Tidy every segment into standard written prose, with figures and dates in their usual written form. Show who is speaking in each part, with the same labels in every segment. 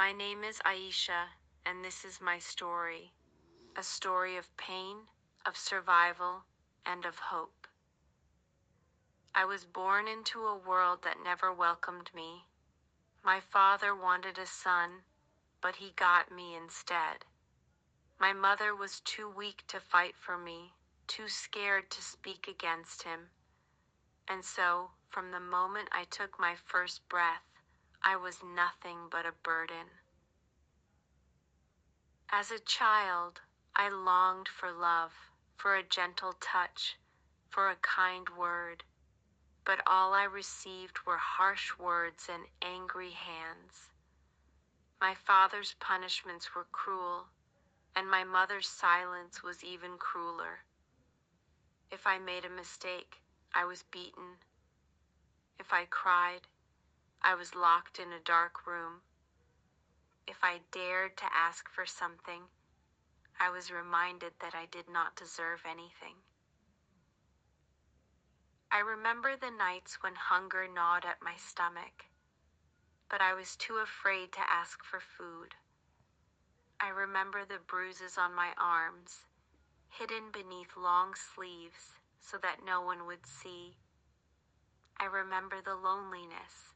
Speaker 1: My name is Aisha, and this is my story. A story of pain, of survival, and of hope. I was born into a world that never welcomed me. My father wanted a son, but he got me instead. My mother was too weak to fight for me, too scared to speak against him. And so, from the moment I took my first breath, I was nothing but a burden. As a child, I longed for love, for a gentle touch, for a kind word, but all I received were harsh words and angry hands. My father's punishments were cruel, and my mother's silence was even crueler. If I made a mistake, I was beaten. If I cried, I was locked in a dark room. If I dared to ask for something, I was reminded that I did not deserve anything. I remember the nights when hunger gnawed at my stomach, but I was too afraid to ask for food. I remember the bruises on my arms, hidden beneath long sleeves so that no one would see. I remember the loneliness,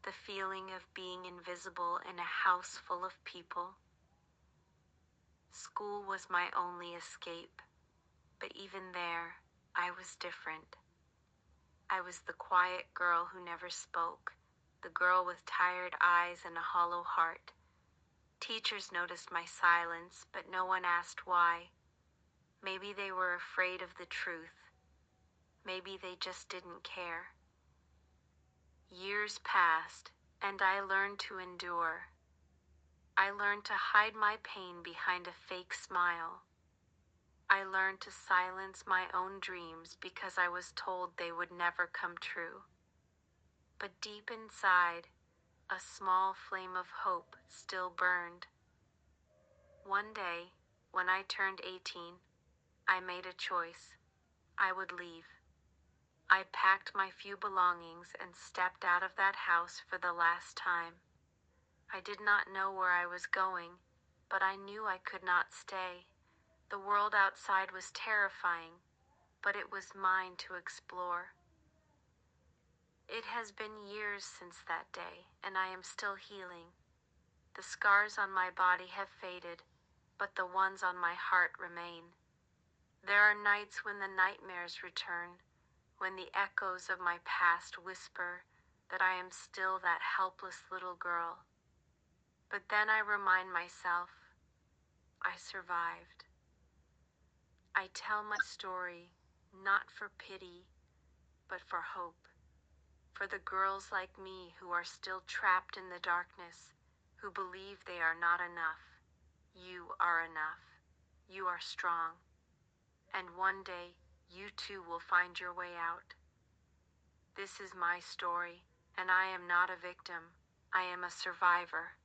Speaker 1: the feeling of being invisible in a house full of people. School was my only escape, but even there, I was different. I was the quiet girl who never spoke, the girl with tired eyes and a hollow heart. Teachers noticed my silence, but no one asked why. Maybe they were afraid of the truth. Maybe they just didn't care. Years passed, and I learned to endure. I learned to hide my pain behind a fake smile. I learned to silence my own dreams because I was told they would never come true. But deep inside, a small flame of hope still burned. One day, when I turned 18, I made a choice. I would leave. I packed my few belongings and stepped out of that house for the last time. I did not know where I was going, but I knew I could not stay. The world outside was terrifying, but it was mine to explore. It has been years since that day, and I am still healing. The scars on my body have faded, but the ones on my heart remain. There are nights when the nightmares return, when the echoes of my past whisper that I am still that helpless little girl. But then I remind myself, I survived. I tell my story, not for pity, but for hope. For the girls like me who are still trapped in the darkness, who believe they are not enough. You are enough. You are strong. And one day, you too will find your way out. This is my story, and I am not a victim. I am a survivor.